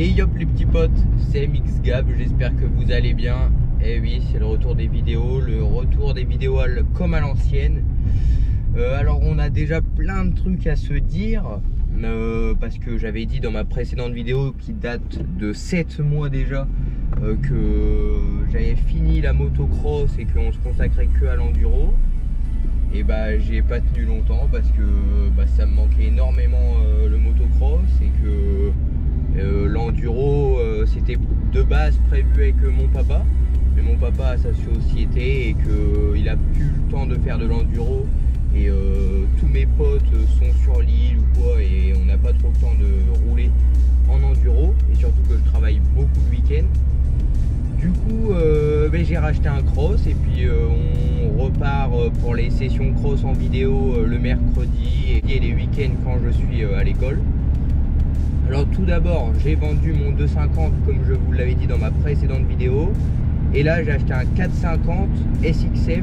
Et yop les petits potes, c'est MXGab, j'espère que vous allez bien. Et oui, c'est le retour des vidéos, comme à l'ancienne. Alors on a déjà plein de trucs à se dire, parce que j'avais dit dans ma précédente vidéo qui date de 7 mois déjà, que j'avais fini la motocross et qu'on se consacrait que à l'enduro. Et bah j'ai pas tenu longtemps parce que ça me manquait énormément le motocross et que l'enduro c'était de base prévu avec mon papa, mais mon papa a sa société et qu'il a plus le temps de faire de l'enduro et tous mes potes sont sur l'île ou quoi et on n'a pas trop le temps de rouler en enduro et surtout que je travaille beaucoup le week-end. Du coup j'ai racheté un cross et puis on repart pour les sessions cross en vidéo le mercredi et les week-ends quand je suis à l'école. Alors tout d'abord j'ai vendu mon 250 comme je vous l'avais dit dans ma précédente vidéo et là j'ai acheté un 450 SXF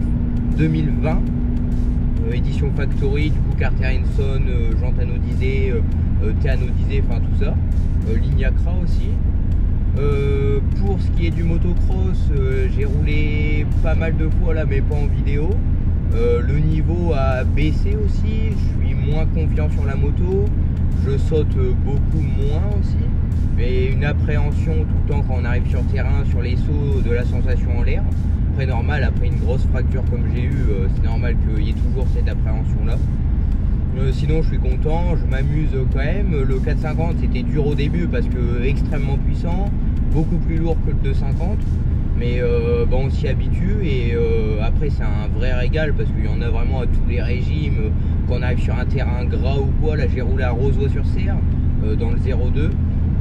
2020 édition factory, du coup Carter Henson, jantes anodisées, thé anodisé, enfin tout ça, ligne Acra aussi. Pour ce qui est du motocross, j'ai roulé pas mal de fois là mais pas en vidéo. Le niveau a baissé aussi, je suis moins confiant sur la moto, je saute beaucoup moins aussi, mais une appréhension tout le temps quand on arrive sur terrain, sur les sauts, de la sensation en l'air. Après normal, après une grosse fracture comme j'ai eu, c'est normal qu'il y ait toujours cette appréhension là. Sinon je suis content, je m'amuse quand même. Le 450 c'était dur au début parce que extrêmement puissant, beaucoup plus lourd que le 250, mais bon, on s'y habitue et après c'est un vrai régal parce qu'il y en a vraiment à tous les régimes. Quand on arrive sur un terrain gras ou quoi, là j'ai roulé à Rozoy-sur-Serre dans le 02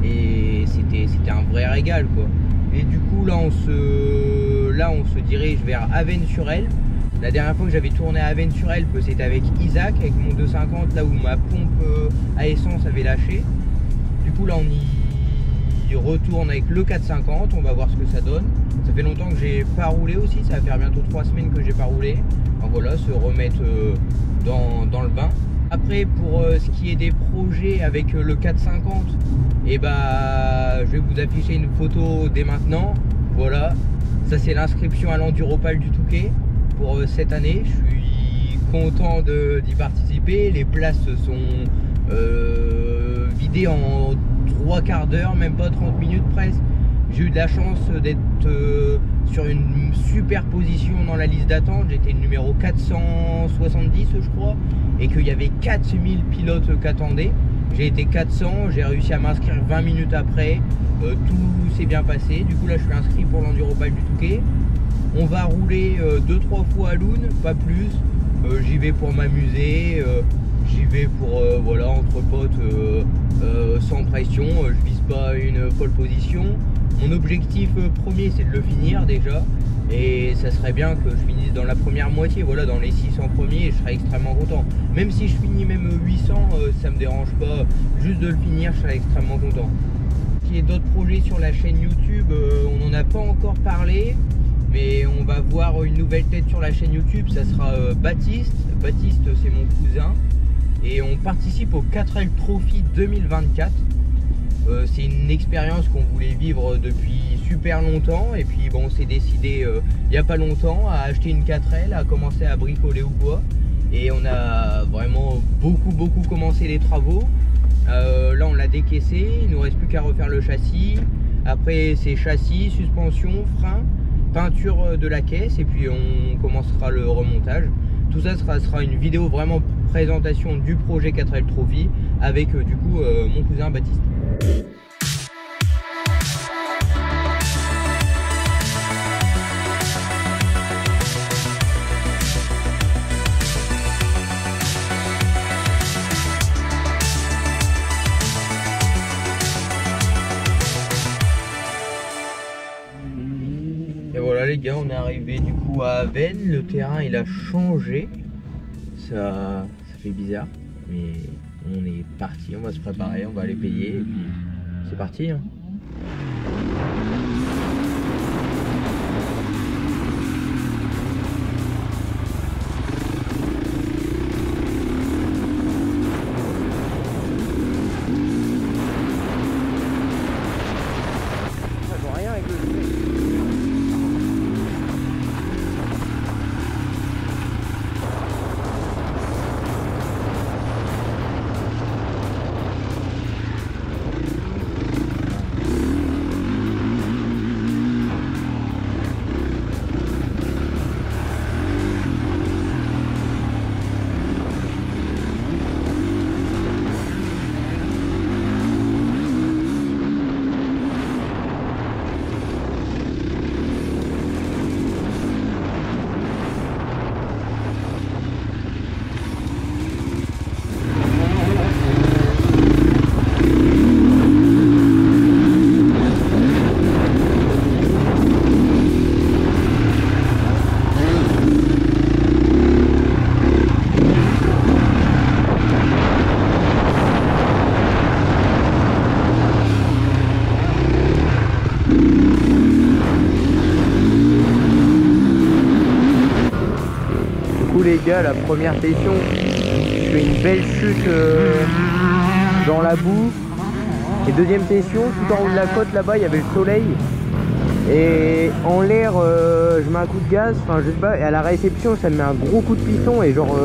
et c'était un vrai régal quoi. Et du coup là on se dirige vers Avesnes-sur-Helpe. La dernière fois que j'avais tourné à Avesnes-sur-Helpe, c'était avec Isaac, avec mon 250, là où ma pompe à essence avait lâché. Du coup là on y retourne avec le 450, on va voir ce que ça donne. Ça fait longtemps que j'ai pas roulé aussi, ça va faire bientôt 3 semaines que j'ai pas roulé. Alors voilà, se remettre dans le bain. Après pour ce qui est des projets avec le 450, et je vais vous afficher une photo dès maintenant. Voilà, ça c'est l'inscription à l'Enduropal du Touquet pour cette année. Je suis content d'y participer. Les places sont vidées en 3/4 d'heure, même pas 30 minutes presque. J'ai eu de la chance d'être sur une super position dans la liste d'attente. J'étais le numéro 470 je crois, et qu'il y avait 4000 pilotes qui attendaient. J'ai été 400, j'ai réussi à m'inscrire 20 minutes après, tout s'est bien passé. Du coup là je suis inscrit pour l'Enduropal du Touquet. On va rouler 2-3 fois à Loun, pas plus. J'y vais pour m'amuser, j'y vais pour voilà, entre potes, sans pression. Je vise pas une pole position. Mon objectif premier c'est de le finir déjà, et ça serait bien que je finisse dans la première moitié, voilà, dans les 600 premiers, je serais extrêmement content. Même si je finis même 800, ça me dérange pas, juste de le finir, je serais extrêmement content. Il y a d'autres projets sur la chaîne YouTube, on n'en a pas encore parlé, mais on va voir une nouvelle tête sur la chaîne YouTube, ça sera Baptiste. Baptiste c'est mon cousin et on participe au 4L Trophy 2024. C'est une expérience qu'on voulait vivre depuis super longtemps et puis bon, on s'est décidé il n'y a pas longtemps à acheter une 4L, à commencer à bricoler ou quoi, et on a vraiment beaucoup commencé les travaux. Là on l'a décaissé, il ne nous reste plus qu'à refaire le châssis. Après c'est châssis, suspension, frein, peinture de la caisse et puis on commencera le remontage. Tout ça sera une vidéo vraiment présentation du projet 4L Trophy avec du coup mon cousin Baptiste. Et voilà les gars, on est arrivé du coup à Avesnes, le terrain il a changé, ça fait bizarre, mais on est parti, on va se préparer, on va aller payer et puis c'est parti hein. les gars, la première session, je fais une belle chute dans la boue. Et deuxième session, tout en haut de la côte là-bas, il y avait le soleil. Et en l'air, je mets un coup de gaz, enfin je sais pas, et à la réception ça me met un gros coup de piston et genre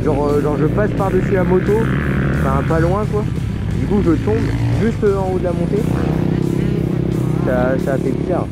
je passe par-dessus la moto, enfin pas loin quoi. Du coup je tombe juste en haut de la montée. Ça a fait bizarre.